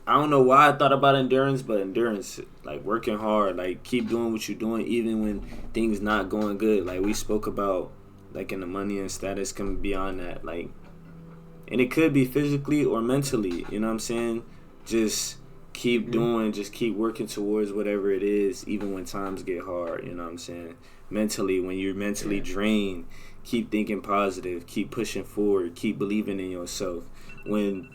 I don't know why I thought about endurance, but endurance, like working hard, like keep doing what you're doing, even when things not going good. Like we spoke about like in the money and status can be beyond that, like, and it could be physically or mentally. You know what I'm saying? Just keep doing, just keep working towards whatever it is, even when times get hard. You know what I'm saying? Mentally, when you're mentally drained, keep thinking positive, keep pushing forward, keep believing in yourself. When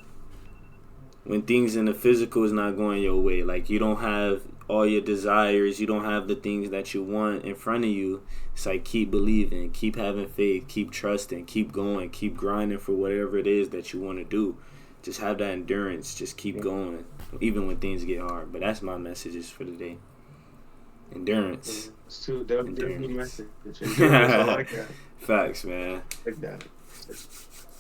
things in the physical is not going your way, like you don't have all your desires, you don't have the things that you want in front of you, it's like keep believing, keep having faith, keep trusting, keep going, keep grinding for whatever it is that you want to do. Just have that endurance, just keep going, even when things get hard. But that's my messages for today. Endurance. It's too definitely Endurance. message. I like that. Facts, man. I like that.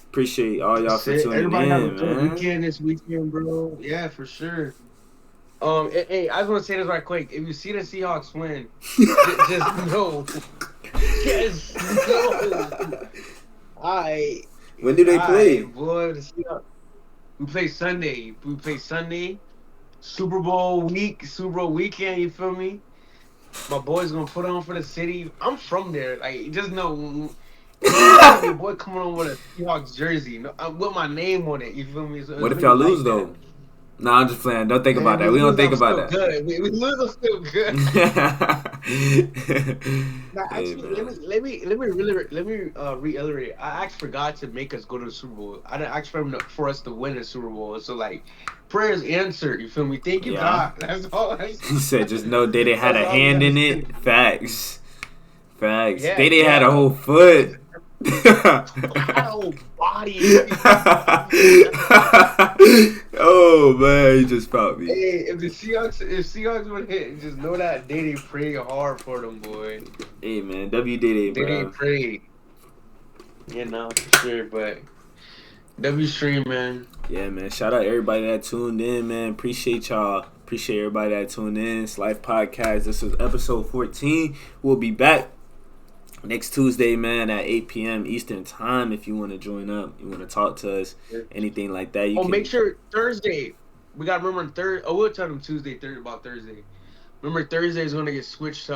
Appreciate all y'all for tuning Everybody have a in, good man. weekend this weekend, bro. Yeah, for sure. Hey, I just want to say this right quick. If you see the Seahawks win, just know. Just know. When do they play? Boy, the Seahawks. We play Sunday. Super Bowl weekend, you feel me? My boy's gonna put on for the city. I'm from there. Like, just know. Your boy coming on with a Seahawks jersey, with my name on it. You feel me? So What if really y'all like lose that. though? Nah, I'm just playing. Don't think about that. We We don't lose, think I'm about still that. good. We lose, I'm still good. Now, Hey, actually, man. let me reiterate. I actually forgot to make us go to the Super Bowl. I didn't ask for us to win the Super Bowl. So like, prayers answered. You feel me? Thank you, Yeah. God. That's all. He said, just know they didn't had That's a all we hand gotta in say. it. Facts. They Yeah, didn't had a yeah. whole foot. Had a whole body and everything. Oh man, he just fought me. Hey, if Seahawks would hit, just know that they didn't pray hard for them, boy. Hey man, WDD, They didn't bro. pray. For sure. But W stream, man. Yeah, man. Shout out everybody that tuned in, man. Appreciate y'all. Appreciate everybody that tuned in. It's Life Podcast. This was episode 14. We'll be back next Tuesday, man, at 8 p.m. Eastern Time. If you want to join up, you want to talk to us, anything like that, you can. Make sure Thursday. We gotta remember Thursday. Oh, we'll tell them Tuesday, about Thursday. Remember Thursday is gonna get switched to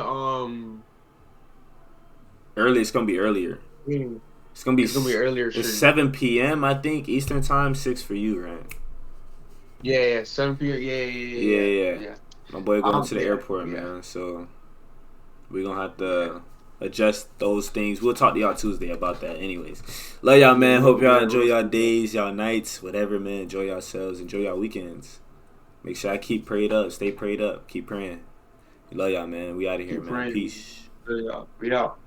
Early. It's gonna be earlier. It's gonna be earlier. It's 7 p.m. I think Eastern Time, 6 for you, right? Yeah, 7 p.m. Yeah. My boy going to the airport, man. So we're gonna have to adjust those things. We'll talk to y'all Tuesday about that. Anyways, love y'all, man. Hope y'all enjoy y'all days, y'all nights, whatever, man. Enjoy yourselves. Enjoy y'all weekends. Make sure I keep prayed up. Stay prayed up. Keep praying. Love y'all, man. We out of here, man. Peace. We out.